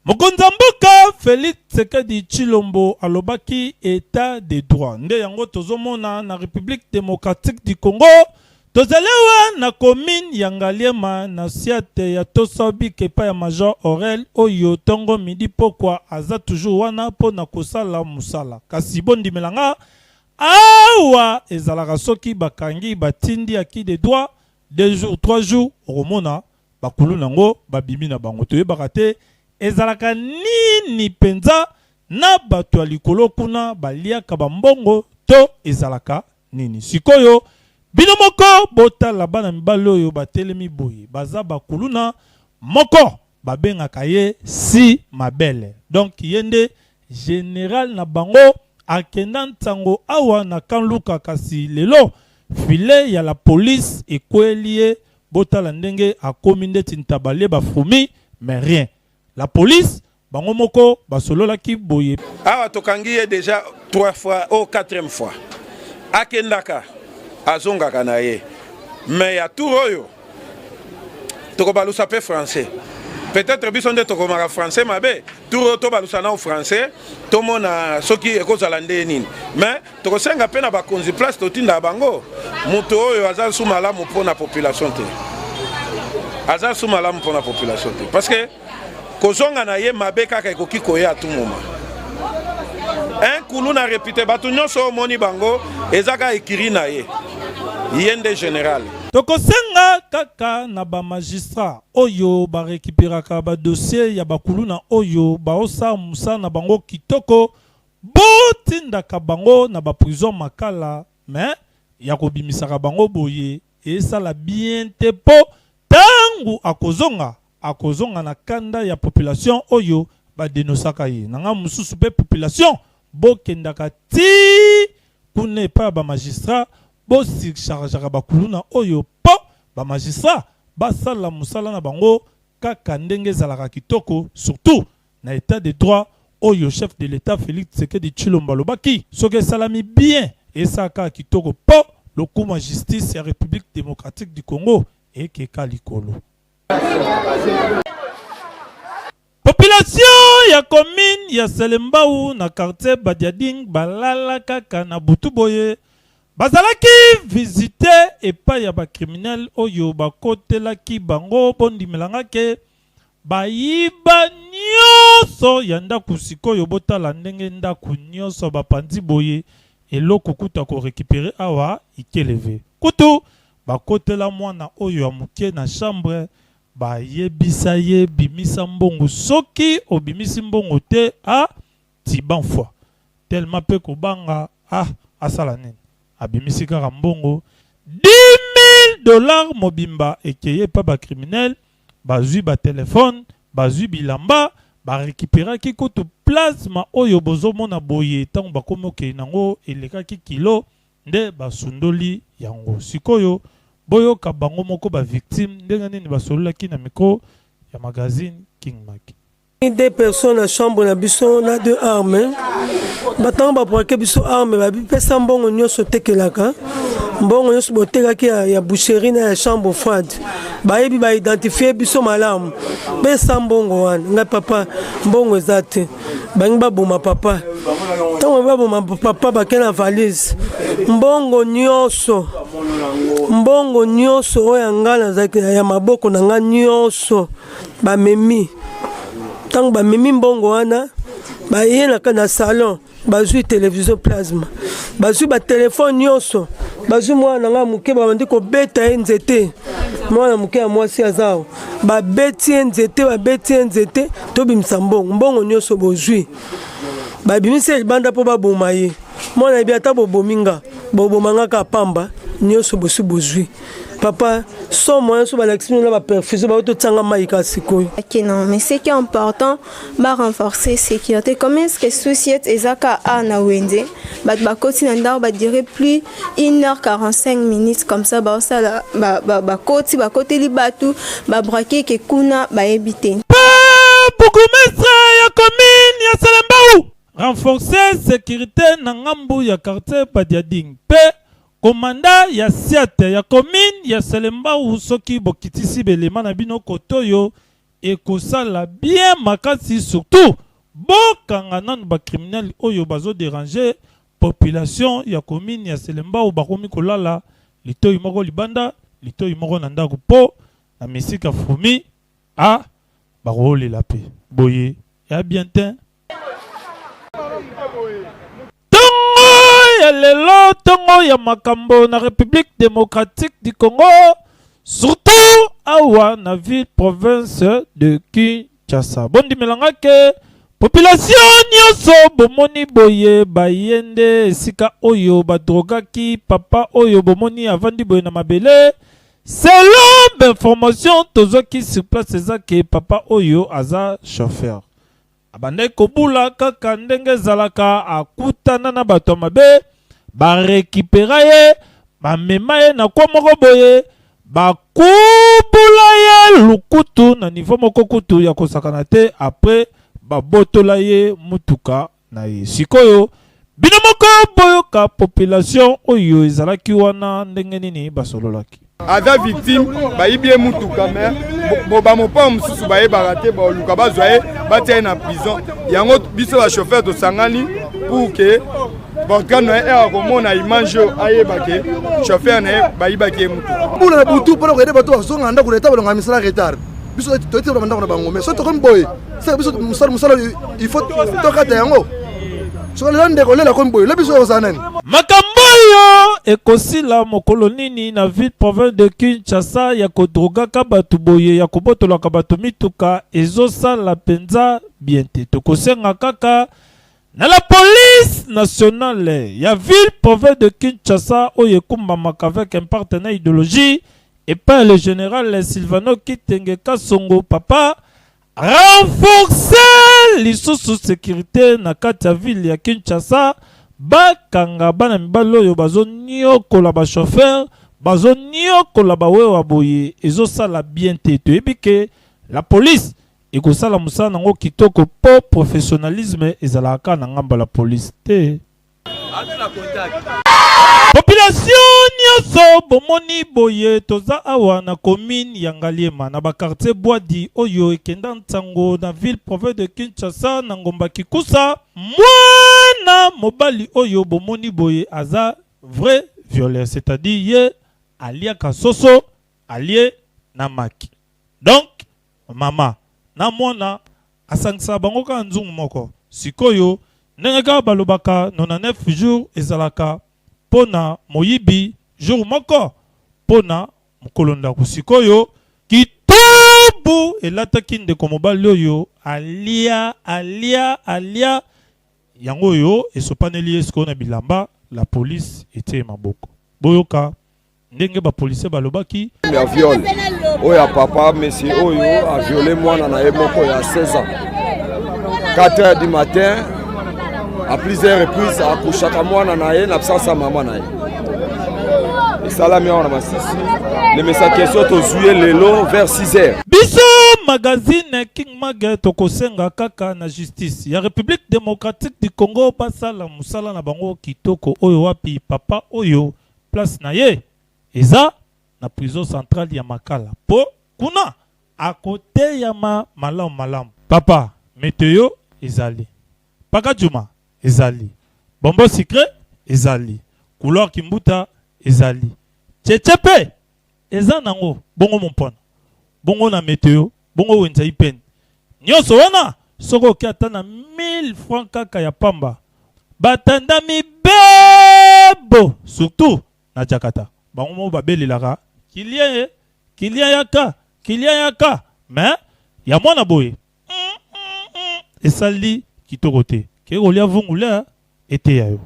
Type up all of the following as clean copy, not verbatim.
Mokonzamboka Félix Tshisekedi Tshilombo alobaki état de droit. Nde yango tozomona na République démocratique du Congo. Tozalewa na commune Yangaliema na siate ya Tosabi kepa ya Major Aurel oyo tongo midi pokwa aza toujours wana po na kosala musala. Kasi bondi melanga awa ezalaka soki bakangi batindi aki de droit 2 jours 3 jours romona bakulu nango babimi na bango toyebaka te ezalaka nini penza na bato ya likolo kuna baliaka bambongo to ezalaka nini sikoyo bino moko botala bana mibali oyo batelemi boye baza bakuluna moko babengaka ye si mabele donc yende général na bango akenda ntango awa na kanluka kasi lelo file ya la police ekweliye botala ndenge akomi ndeti ntabale bafumi mais rien la police bango moko basolola ki boye awa tokangi ye déjà 3 fois ou 4e fois akendaka azongaka na ye mais ya tour oyo tokobalusa pe français peut-être biso nde tokomaka français mabe tour oyo tobalusa na français tomona soki ekozala nde nini mais tokosenga pe na bakonzi place totinda bango moto oyo aza su malamu mpona population te aza su malamu mpona population te parce que kozonga na ye mabe kaka ekoki koya tout moment un kulu na répité bato nyonso omoni bango ezaka ekiri na ye yende général tokosenga kaka na ba magistrat oyo ba récupéraka ba dossier ya bakulu na oyo baosa musa na bango kitoko botindaka bango na ba prison makala mais ya kobimisaka bango boye esala bien te po tangu akozonga na kanda ya population oyo ba denosaka ye nanga mususu pe population bokendaka ti kune pa ba magistrat bo surchargera bakuluna oyo po ba magistrat basala musala na bango kaka ndenge ezalaka kitoko surtout na état de droit oyo chef de l'état Félix Tshisekedi Tshilombo alobaki soki esalami bien esaka kitoko po lokuma justice ya République démocratique du Congo ekeka likolo. Population ya commune ya Selembao na quartier Badiading balala kaka na butuboye bazalaki visite epai ya bacriminel oyo bakotelaki bango bondimelanga ke bayiba nyonso ya ndaku sikoyo botala ndenge ndaku nyonso bapanzi boye eloko kuta ko récupérer awa ikeleve kutu bakotela mwana oyo ya muke na chambre ba yebisa ye bimisa mbongo soki obimisi mbongo te a tiban fois tellement pe ko banga asala nini abimisi kaka mbongo $10,000 mobimba ekeye pa ba criminel bazui ba téléphone bazui bilamba ba récupérer ki koto plasma oyo bozomona boye tango bakomoke nango elekaki kilo nde basundoli yango sikoyo boyo kabango moko ba victime ndenge nini basololaki na micro ya magazine King Mac. 2 personnes à chambre na biso na 2 armes batango bapoake biso arme babipesa mbongo nyonso tekelaka mbongo nyonso botekaki ya boucherie na ya chambre froide bayebi baidentifie biso malamu besa mbongo wana ngai papa mbongo eza te bangi baboma papa ntango baboma papa bake na valise mbongo nyonso oyo ya ngai nazalaki ya maboko na ngai nyonso bamemi ntango bamemi mbongo wana baye na salon bazwi télévision plasma bazwi batelefone nyonso bazwi mwana nga muke babandi kobeta ye nzete mwana muke ya mwasi azawa babeti ye nzete tobimisa mbongo nyonso bozwi babimisi libanda mpo baboma ye mwana yebi ata bobominga bobomangaka pamba nyonso bosi bozwi papa sans moyen sur l'action de la perfusion ba totanga maika sikoyo. OK non, mais ce qui est important ba renforcer sécurité. Comment est-ce que société ezaka na wende ba koti na ndao ba dirait plus 1h45 minutes comme ça ba sala ba koti li batu ba braquer ke kuna ba éviter. Bourgmestre ya commune ya Selembao renforcer sécurité na ngambu ya quartier Badiading pe komanda ya siate ya commune ya Selembao soki bokitisi belema na bino kotoyo ekosala bien makasi, surtout bokanga nanu ba criminel oyo bazo déranger population ya commune ya Selemba ou bakomi kolala litoyi moko libanda litoyi moko na ndako po na misika fumi a barolela pe boye ya bien te ya lelo tongo ya makambo na République démocratique du Congo, surtout awa na ville province de Kinshasa. Bondi melanga ke population nyonso bomoni boye bayende esika oyo badrogaki papa oyo bomoni avandi boye na mabele. Selon l'information tozoki sur place ezake papa oyo aza chauffeur. Abandai kobula kaka ndenge zalaka akutana na bato mabe ba récupérer ye ba mema ye na kwa moko boye ba kubula ye lukutu na niveau moko kutu ya kosakana te après ba botola ye mutuka na ye sikoyo bino moko boyoka population oyo ezalaki wana ndenge nini basololaki aza victime bayibi mutuka mais boba mopa mususu baye barate ba luka bazwaye batia na prison yango biso ba chauffeur to sangani pour que bon quand on est komona image aye bake chauffeur na bayibaki mutuka bula butu pour regarder bato zonga nda kuleta balonga misala retard biso to ete banda na bango mais so to comme boy c'est biso musala il faut to kata yango so le ndeko lela comme boy le biso ozanani makambo yo ekosila mokolo nini na ville province de Kinshasa ya kodrogaka bato boye ya kobotolaka bato mituka ezosala penza bien te tokosenga kaka na la police nationale ya ville province de Kinshasa oyo ekumbamaka avec un partenaire idéologie et pas le général Silvano Kitenge Kasongo papa renforcer lisusu sécurité na kati ya ville ya Kinshasa bakanga bana mibali oyo bazoniokola ba chauffeur bazoniokola bawewa boye ezosala bien te toyebi ke la police ekosala musala nango kitoko po professionnalisme ezalaka na ngamba la police te population nyonso bomoni boye toza awa na commune ya Ngaliema na ba quartier Boadi oyo ekenda ntango na ville province de Kinshasa na ngomba Kikusa mwana mobali oyo bomoni boye aza vrai violeur c'est-à-dire ye alia kasoso alie na maki donc mama na mwana asangisa bango ka nzungu moko sikoyo ndenge ka balobaka 99 jours ezalaka pona moyibi jour moko pona mukolonda kusikoyo kitobu elataki ndeko mobali oyo alia yango yo esopaneli esko na bilamba la police était maboko boyoka ndenge ba police balobaki ya viol oya papa monsieur oyo a violé mwana na ye moko ya 16 ans 4h du matin à plusieurs reprises akushaka mwana na ye na absence ya mama na ye esalami awa na masisi lemesa question tozuye lelo vers 6h biso magazine King Mag tokosenga kaka na justice ya République démocratique du Congo basala musala na bango kitoko oyo wapi papa oyo place na ye eza na prison centrale ya Makala po kuna à côté ya malamu papa météo ezali paka juma ezali bombo secret ezali couleur kimbuta ezali chechepe eza nango bongo mompona bongo na météo bongo wenza ipeni nyonso wana soko kiata na 1000 francs kaka ya pamba batandami bebo surtout na Jakarta bango mo babelelaka kilien yaka mais ya mwana boye esali kitoko te ke kolia vungula ete yayo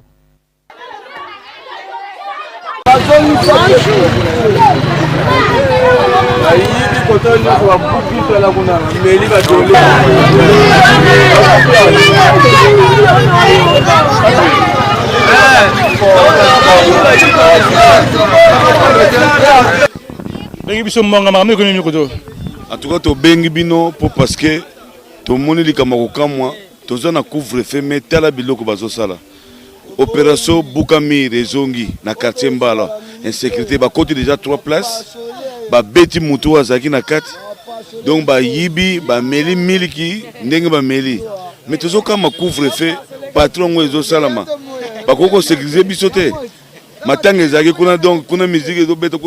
bengi biso manga makambo ekomi mikoto en tout cas tobengi bino po parce que tomoni likambo kokamwa toza na couvre-feu mais tala biloko bazosala opération Bukamir ezongi na quartier Mbala insécurité bakoti déjà 3 places babeti mutu azaki na kati donc bayibi bameli miliki ndenge bameli mais tozokama couvre-feu patron ngo ezosalama bakoki kosécuriser biso te matanga ezalaki kuna donc kuna musique ezobeta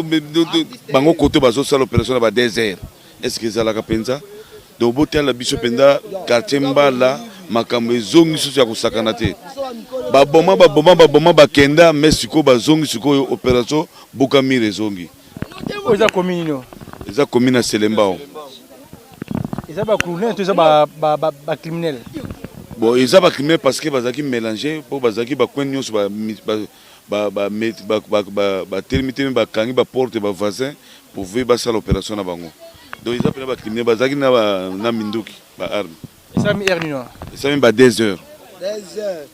bango kote bazosala opération na ba 2 heures est-ce que ezalaka mpenza donc botala biso mpenza quartier mbala makambo ezongi susu ya kosakana te baboma bakenda mais sikoyo bazongi sikoyo opération bukamire ezongi eza commune eza commune ya Selembao eza ba criminel to eza ba criminel bon eza ba criminel parce que bazaki mélanger po bazaki ba coin nyonso ba termiter ba kangi ba porte ba voisin pour voir ba sala opération na bango donc eza pena ba criminel bazaki na minduki ba arme eza mi heure nino eza mi ba 2 heures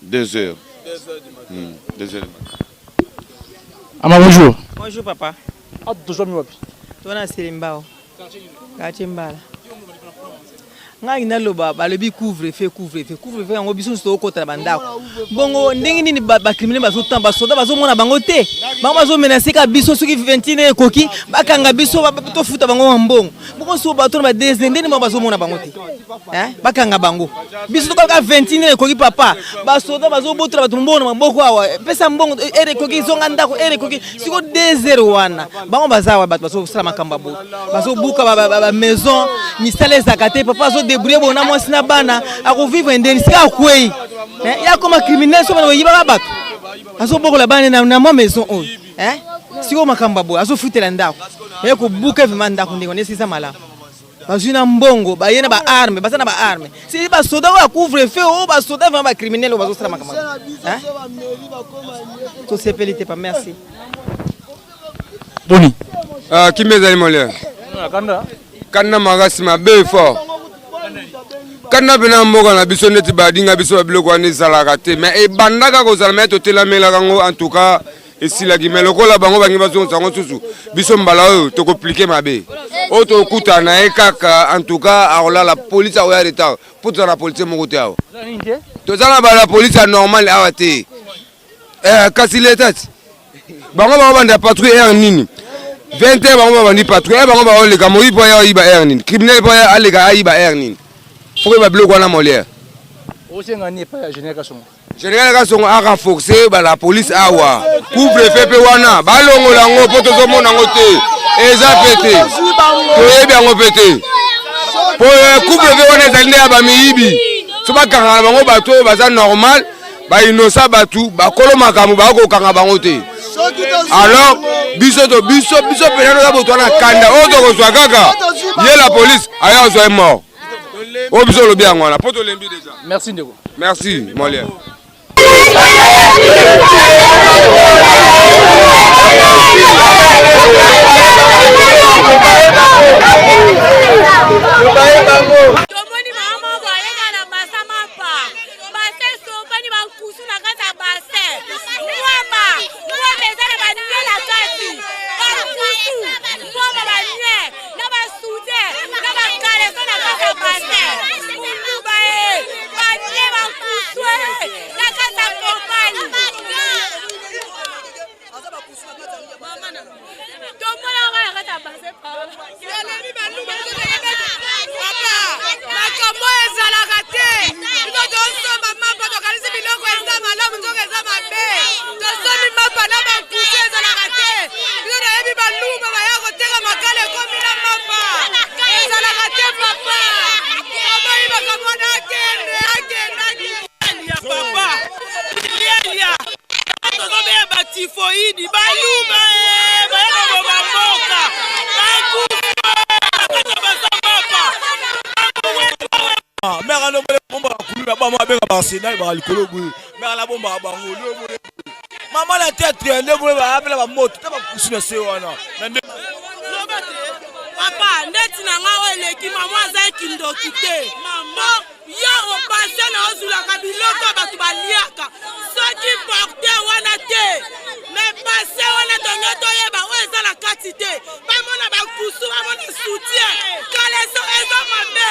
2 heures ama bonjour bonjour papa toujours mi wapi tona Selembao quartier mbala ngai naloba balobi couvre-feu yango biso nso okota na bandako bongo ndenge nini ba criminel bazotan ba soda bazomona bango te bango bazomenacer ka biso soki 21 ekoki bakanga biso tofuta bango mbongo bongo so bato ba descendre ndenge bazomona bango te bakanga bango biso tokoka 21 ekoki papa ba soda bazobotola bato mbongo maboko awa pesa mbongo ere ekoki zonga ndako ere ekoki siko 2 wana bango bazawa bato bazosala makamba bo bazobuka ba maison ni sale zakate papa zo débrouiller bona mwasi na bana akovivre ndeni sika akwei ya koma criminel so bana yiba bato azobokola bana na mwa maison oyo siko makamba bo azofutela ndako ko buka vraiment ndako ndeko nesisa mala bazuna mbongo bayena ba arme bazana ba arme si ba soda wa couvre-feu o ba soda vraiment ba criminel bazosala makamba to sepelite pa merci boni kimezali molere kanda makasi mabe fort kana bena mboka na biso neti badinga biso babiloko wana ezalaka te mais ebandaka kozala mai totelamelaka yango en tout cas esilaki mais lokola bango bangi bazongisa yango susu biso mbala oyo tokoplike mabe oyo tokutana ye kaka en tout cas akolala polise akoya retard mpo tozala na polise moko te awa toza na bala polise ya normal awa te kasi letati bango banda patrouille aire nini 20 heures bango babandi patrouille bango baoleka moyi mpo ya oyiba aire nini criminel mpo ya aleka ayiba aire nini pourquoi ba biloko wana molière général Kasongo a renforcé la police awa couvre-feu pe wana balongola ngo po tozomona ngo te eza pete toyebi yango pete po couvre-feu wana ezali nde ya bamiyibi so bakangana bango bato oyo baza normal bainosa batu bakolo makambo bakokanga bango te alors biso pena toza boto wana kanda oyo tokozwa kaka ye la police aya ozwa ye mort oyo biso olobi yango wana po tolembi déjà merci ndeko merci molière Maman la tête traînée pour la moto, tu vas pousser le séwana. Papa, net na ngawe leki maman za kindokite. Maman, yo opassion na ozula kabiloko batu baliaka. Soki porter wana te. Mais passer wana tonyoto yeba oza la quantité. Maman na ba kusu, maman na soutien. Kaleso ezo mabe.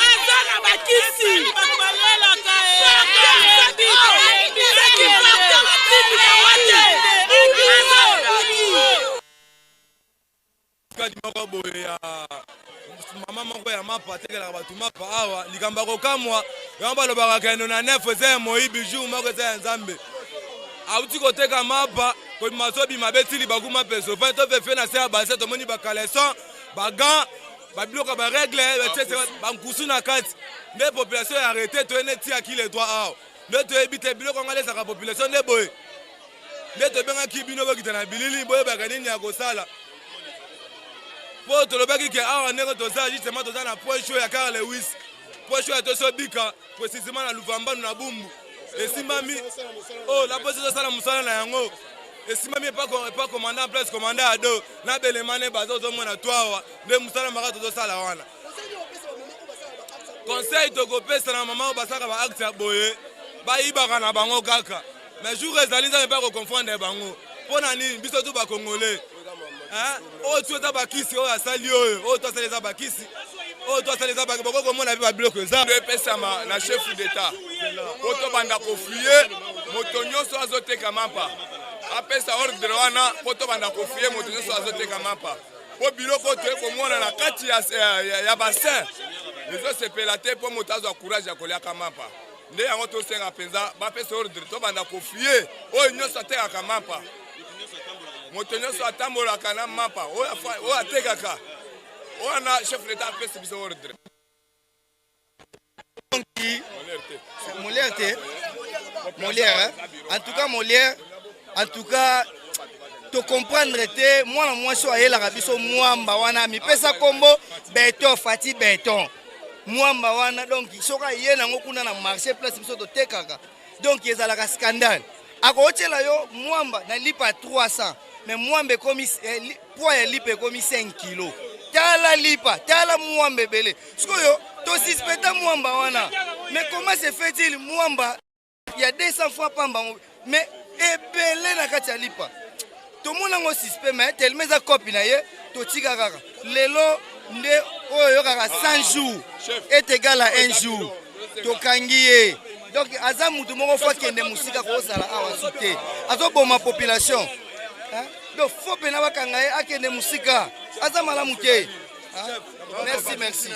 Ezo na bakisi. Balela kae. Maman mapa atekelaka bato mapa awa likambo kokamwa yango balobaka kendo na nef eza ya moyibi jour moko eza ya nzambe auti koteka mapa kobima so bima betili bakuma peso pa to fefe na se ya base tomoni bakaleson bagan babiloko baregle bankusu na kati nde population ya arrete toyene tiaki le droit awa nde toyebi te biloko ngo alesaka population nde boye nde tobengaki bino bokita na bilili boyebaka nini ya kosala mpo tolobaki ke awa ndenge tozala justement toza na point chaud ya Carl Lewis point chaud ya tosobika précisément na Luvambanu na Bumbu esimbami la police ezosala mosala na yango esimbami epa commandant en place commandant ado na belemane baza ozomona to awa nde mosala maka tozosala wana conseil tokopesa na mama oyo basalaka baacte ya boye bayibaka na bango kaka mais jour ezali nzambe mpe koconfondre bango mpo na nini biso tu bakongole oyo tu eza bakisi oyo asali oyo to asali eza bakisi oyo to asali eza bokokomona mpe babiloko eza epesama na chef d'état po tobanda kofuye moto nyonso azoteka mapa apesa ordre wana po tobanda kofuye moto nyonso azoteka mapa po biloko toye komona na kati ya bassin ezosepela te mpo moto azwa courage ya koliaka mapa nde yango tosenga mpenza bapesa ordre tobanda kofuye oyo nyonso atekaka mapa moto nyonso atambolaka na mapa oyo atekaka wana chef d'état apesi biso ordre Molière, en tout cas Molière, en tout cas to comprendre te mwana mwasi ayelaka biso mwamba wana mipesa kombo beton fati beton mwamba wana donc soka ye nango kuna na marché place biso totekaka donc ezalaka scandale akootela yo mwamba na lipa 300 mais mwamba komi poids ya lipa komi 5 kg tala lipa tala mwamba belé sikoyo to suspecta mwamba wana mais comment se fait-il mwamba il y a 200 fois pamba mais ebele na kati ya lipa to mona ngo suspect mais tellement za copie na ye to tika kaka lelo nde oyo kaka 100 jours est égal à 1 jour to kangiye donc aza mutu moko fa kende musika ko sala awa sute azo boma population donc faut pena bakanga ye akende musika aza malamu te merci